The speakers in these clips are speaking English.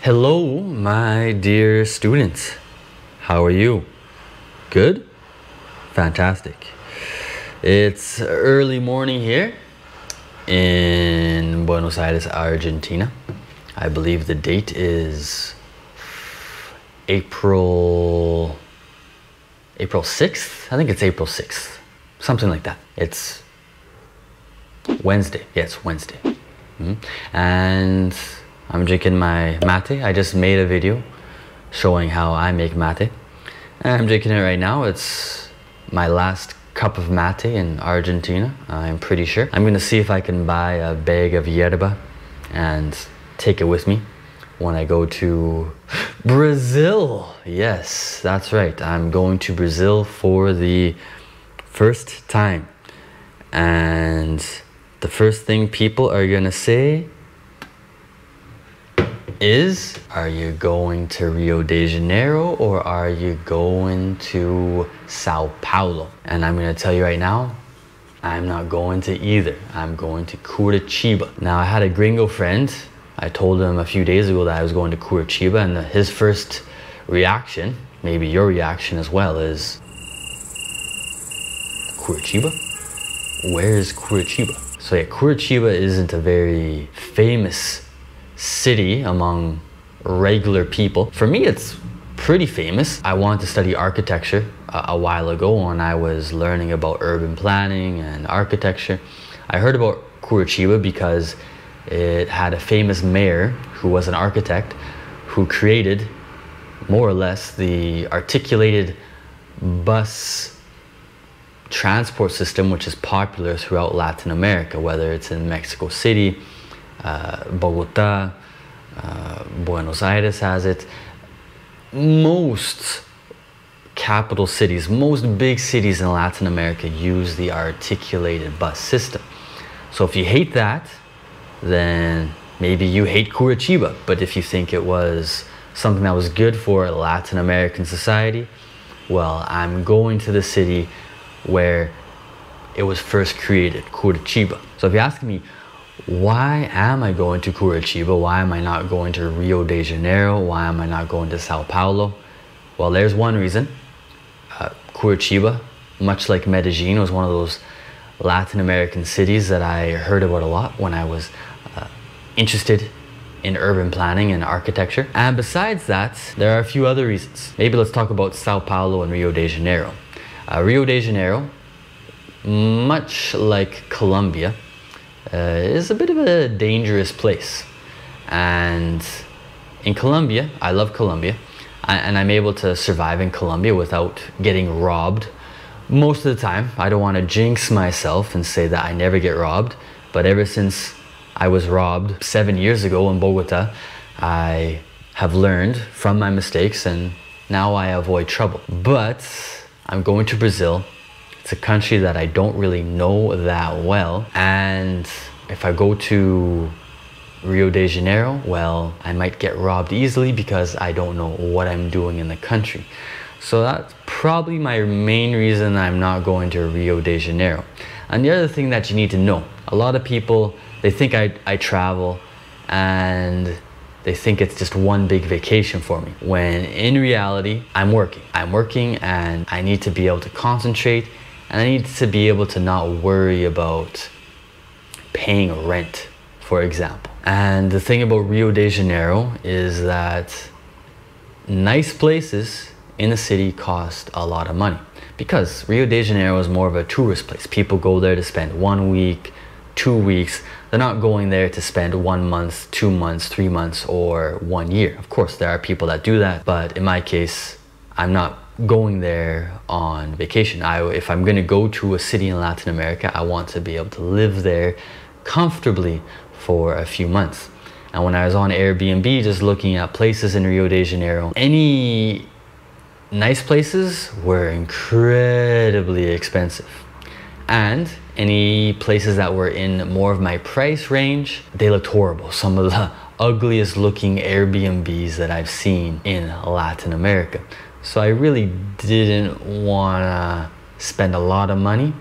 Hello, my dear students. How are you? Good? Fantastic. It's early morning here in Buenos Aires, Argentina. I believe the date is April 6th. I think it's April 6th. Something like that. It's Wednesday. Yes, Wednesday. And I'm drinking my mate. I just made a video showing how I make mate. And I'm drinking it right now. It's my last cup of mate in Argentina, I'm pretty sure. I'm gonna see if I can buy a bag of yerba and take it with me when I go to Brazil. Yes, that's right. I'm going to Brazil for the first time. And the first thing people are gonna say is, are you going to Rio de Janeiro or are you going to Sao Paulo? And I'm going to tell you right now, I'm not going to either. I'm going to Curitiba. Now, I had a gringo friend. I told him a few days ago that I was going to Curitiba, and his first reaction, maybe your reaction as well, is, Curitiba? Where is Curitiba? So yeah, Curitiba isn't a very famous city among regular people. For me, it's pretty famous. I wanted to study architecture a while ago when I was learning about urban planning and architecture. I heard about Curitiba because it had a famous mayor who was an architect who created more or less the articulated bus transport system, which is popular throughout Latin America, whether it's in Mexico City, Bogota, Buenos Aires has it. Most capital cities, most big cities in Latin America use the articulated bus system. So if you hate that, then maybe you hate Curitiba. But if you think it was something that was good for Latin American society, well, I'm going to the city where it was first created, Curitiba. So if you ask me, why am I going to Curitiba? Why am I not going to Rio de Janeiro? Why am I not going to Sao Paulo? Well, there's one reason. Curitiba, much like Medellin, was one of those Latin American cities that I heard about a lot when I was interested in urban planning and architecture. And besides that, there are a few other reasons. Maybe let's talk about Sao Paulo and Rio de Janeiro. Rio de Janeiro, much like Colombia, is a bit of a dangerous place. And in Colombia, I love Colombia, and I'm able to survive in Colombia without getting robbed most of the time. I don't want to jinx myself and say that I never get robbed, but ever since I was robbed 7 years ago in Bogota, I have learned from my mistakes and now I avoid trouble. But I'm going to Brazil. It's a country that I don't really know that well. And if I go to Rio de Janeiro, well, I might get robbed easily because I don't know what I'm doing in the country. So that's probably my main reason I'm not going to Rio de Janeiro. And the other thing that you need to know, a lot of people, they think I travel and they think it's just one big vacation for me. When in reality, I'm working. I'm working and I need to be able to concentrate. And I need to be able to not worry about paying rent, for example. And the thing about Rio de Janeiro is that nice places in the city cost a lot of money because Rio de Janeiro is more of a tourist place. People go there to spend 1 week, 2 weeks. They're not going there to spend 1 month, 2 months, 3 months, or 1 year. Of course, there are people that do that, but in my case, I'm not going there on vacation. If I'm going to go to a city in Latin America, I want to be able to live there comfortably for a few months. And when I was on Airbnb just looking at places in Rio de Janeiro, any nice places were incredibly expensive. And any places that were in more of my price range, they looked horrible. Some of the ugliest looking Airbnbs that I've seen in Latin America. So I really didn't want to spend a lot of money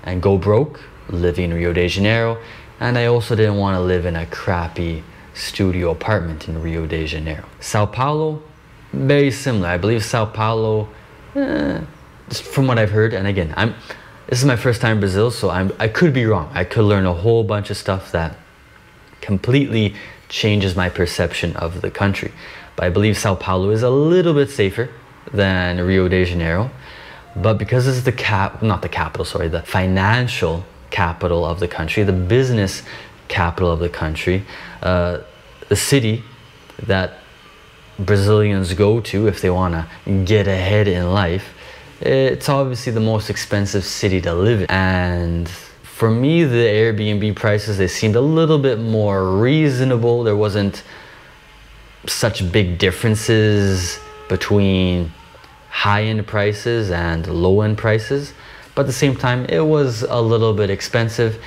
and go broke living in Rio de Janeiro. And I also didn't want to live in a crappy studio apartment in Rio de Janeiro. Sao Paulo, very similar. I believe Sao Paulo, just from what I've heard, and again, this is my first time in Brazil, so I could be wrong. I could learn a whole bunch of stuff that completely changes my perception of the country. But I believe Sao Paulo is a little bit safer than Rio de Janeiro. But because it's the the financial capital of the country, the business capital of the country, the city that Brazilians go to if they want to get ahead in life, it's obviously the most expensive city to live in. And for me, the Airbnb prices, they seemed a little bit more reasonable. There wasn't such big differences between high-end prices and low-end prices, but at the same time it was a little bit expensive,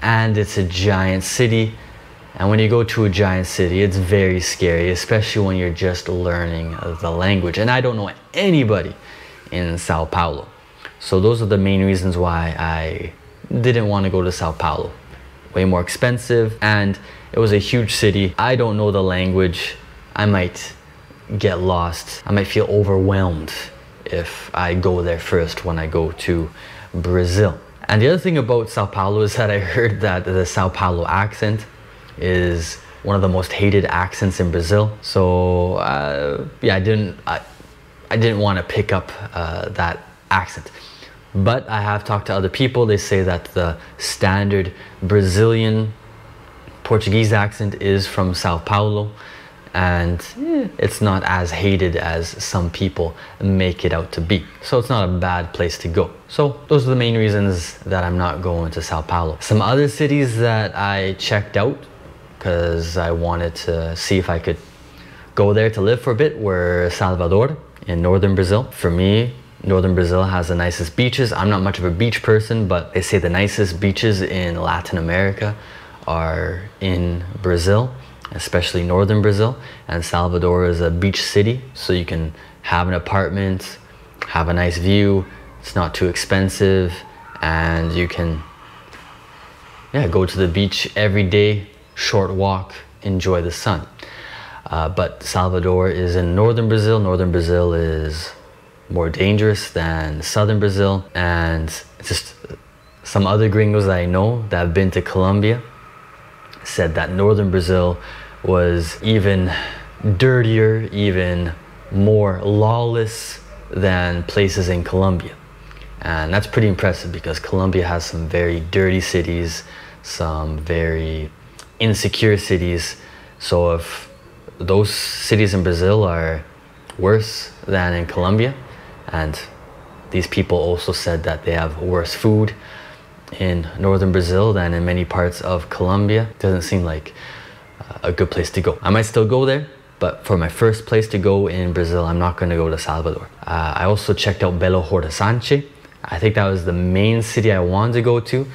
and it's a giant city, and when you go to a giant city it's very scary, especially when you're just learning the language, and I don't know anybody in Sao Paulo. So those are the main reasons why I didn't want to go to Sao Paulo. Way more expensive, and it was a huge city. I don't know the language. I might get lost. I might feel overwhelmed if I go there first when I go to Brazil. And the other thing about Sao Paulo is that I heard that the Sao Paulo accent is one of the most hated accents in Brazil. So yeah, I didn't want to pick up that accent. But I have talked to other people. They say that the standard Brazilian Portuguese accent is from Sao Paulo, and it's not as hated as some people make it out to be. So it's not a bad place to go. So those are the main reasons that I'm not going to Sao Paulo. Some other cities that I checked out because I wanted to see if I could go there to live for a bit were Salvador in northern Brazil. For me, northern Brazil has the nicest beaches. I'm not much of a beach person, but they say the nicest beaches in Latin America are in Brazil, especially northern Brazil, and Salvador is a beach city, so you can have an apartment, have a nice view, it's not too expensive, and you can go to the beach every day, short walk, enjoy the sun. But Salvador is in northern Brazil. Northern Brazil is more dangerous than southern Brazil, and just some other gringos that I know that have been to Colombia said that northern Brazil was even dirtier, even more lawless than places in Colombia. And that's pretty impressive because Colombia has some very dirty cities, some very insecure cities. So if those cities in Brazil are worse than in Colombia, and these people also said that they have worse food in northern Brazil than in many parts of Colombia, it doesn't seem like a good place to go. I might still go there, but for my first place to go in Brazil, I'm not going to go to Salvador. I also checked out Belo Horizonte. I think that was the main city I wanted to go to.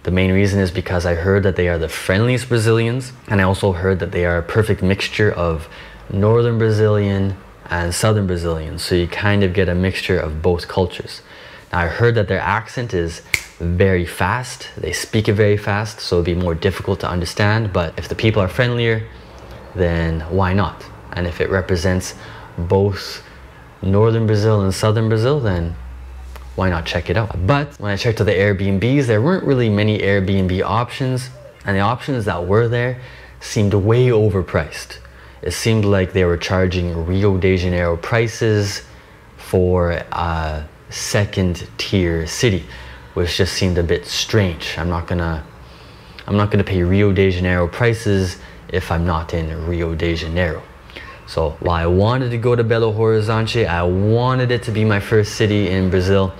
The main reason is because I heard that they are the friendliest Brazilians, and I also heard that they are a perfect mixture of northern Brazilian and southern Brazilian, so you kind of get a mixture of both cultures. Now I heard that their accent is very fast, they speak it very fast, so it'd be more difficult to understand, but if the people are friendlier, then why not? And if it represents both northern Brazil and southern Brazil, then why not check it out? But when I checked out the Airbnbs, there weren't really many Airbnb options, and the options that were there seemed way overpriced. It seemed like they were charging Rio de Janeiro prices for a second tier city, which just seemed a bit strange. I'm not gonna pay Rio de Janeiro prices if I'm not in Rio de Janeiro. So while I wanted to go to Belo Horizonte, I wanted it to be my first city in Brazil,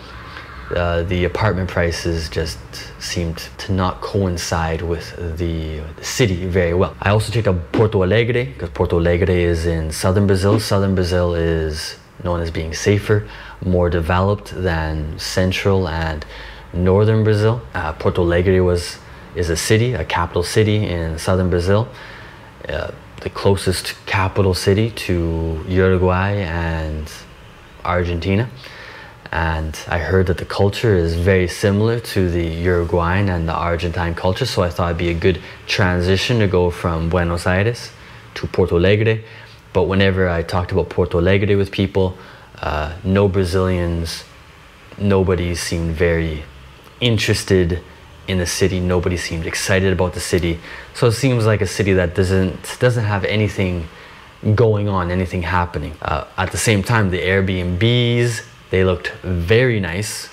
the apartment prices just seemed to not coincide with the city very well. I also checked out Porto Alegre, because Porto Alegre is in southern Brazil. Southern Brazil is known as being safer, more developed than central and northern Brazil. Porto Alegre is a city, a capital city in southern Brazil, the closest capital city to Uruguay and Argentina. And I heard that the culture is very similar to the Uruguayan and the Argentine culture, so I thought it'd be a good transition to go from Buenos Aires to Porto Alegre. But whenever I talked about Porto Alegre with people, no Brazilians, nobody seemed very interested in the city. Nobody seemed excited about the city. So it seems like a city that doesn't have anything going on, anything happening. At the same time, the Airbnbs, they looked very nice,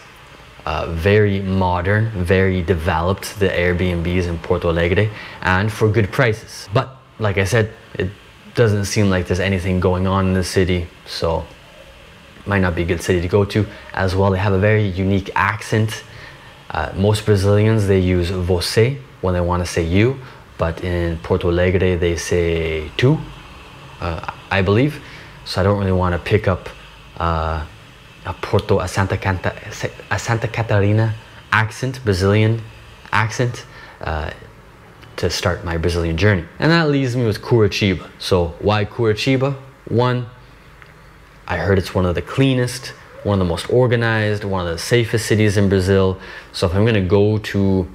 very modern, very developed, the Airbnbs in Porto Alegre, and for good prices. But like I said, it doesn't seem like there's anything going on in the city, so it might not be a good city to go to. As well, they have a very unique accent. Most Brazilians, they use você when they want to say you, but in Porto Alegre they say tu, I believe. So I don't really want to pick up a Santa Catarina accent, Brazilian accent, to start my Brazilian journey. And that leaves me with Curitiba. So why Curitiba? One, I heard it's one of the cleanest, one of the most organized, one of the safest cities in Brazil. So if I'm gonna go to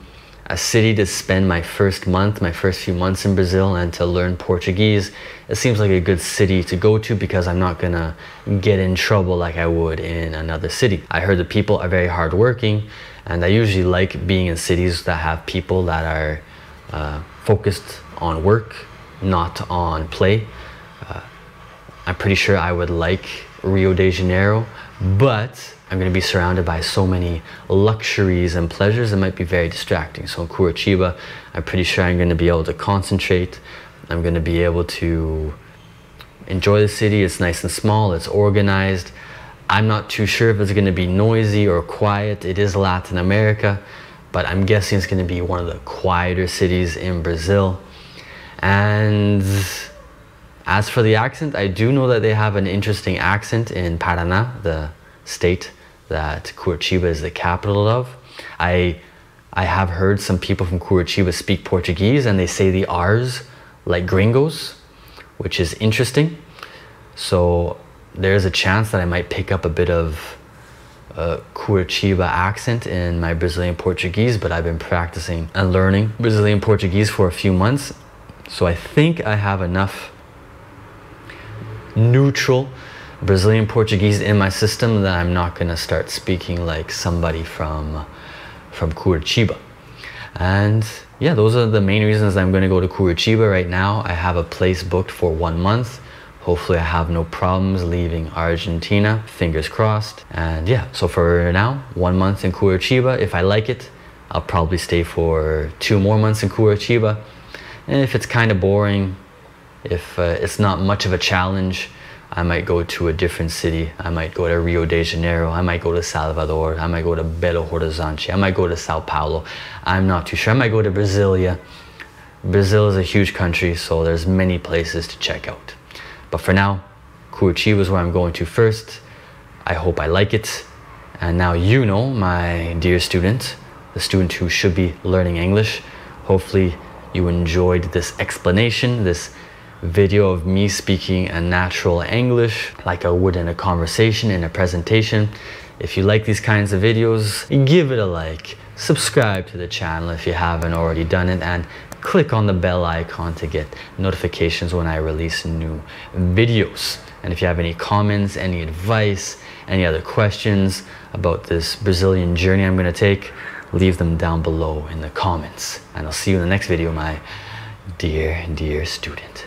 a city to spend my first few months in Brazil and to learn Portuguese, it seems like a good city to go to because I'm not gonna get in trouble like I would in another city. I heard the people are very hardworking, and I usually like being in cities that have people that are focused on work, not on play. I'm pretty sure I would like Rio de Janeiro, but I'm going to be surrounded by so many luxuries and pleasures, it might be very distracting. So in Curitiba, I'm pretty sure I'm going to be able to concentrate. I'm going to be able to enjoy the city. It's nice and small, it's organized. I'm not too sure if it's going to be noisy or quiet. It is Latin America, but I'm guessing it's going to be one of the quieter cities in Brazil. And as for the accent, I do know that they have an interesting accent in Paraná, the state that Curitiba is the capital of. I have heard some people from Curitiba speak Portuguese and they say the R's like gringos, which is interesting. So there's a chance that I might pick up a bit of Curitiba accent in my Brazilian Portuguese, but I've been practicing and learning Brazilian Portuguese for a few months. So I think I have enough neutral Brazilian Portuguese in my system that I'm not gonna start speaking like somebody from Curitiba. And yeah, those are the main reasons I'm gonna go to Curitiba right now. I have a place booked for 1 month. Hopefully I have no problems leaving Argentina, fingers crossed. And yeah, so for now, 1 month in Curitiba. If I like it, I'll probably stay for 2 more months in Curitiba. And if it's kind of boring, if it's not much of a challenge, I might go to a different city. I might go to Rio de Janeiro. I might go to Salvador. I might go to Belo Horizonte. I might go to Sao Paulo. I'm not too sure. I might go to Brasilia. Brazil is a huge country, so there's many places to check out. But for now, Curitiba is where I'm going to first. I hope I like it. And now you know, my dear student, the student who should be learning English. Hopefully you enjoyed this explanation, this video of me speaking a natural English like I would in a conversation, in a presentation. If you like these kinds of videos, give it a like, subscribe to the channel if you haven't already done it, and click on the bell icon to get notifications when I release new videos. And if you have any comments, any advice, any other questions about this Brazilian journey I'm going to take, leave them down below in the comments. And I'll see you in the next video, my dear student.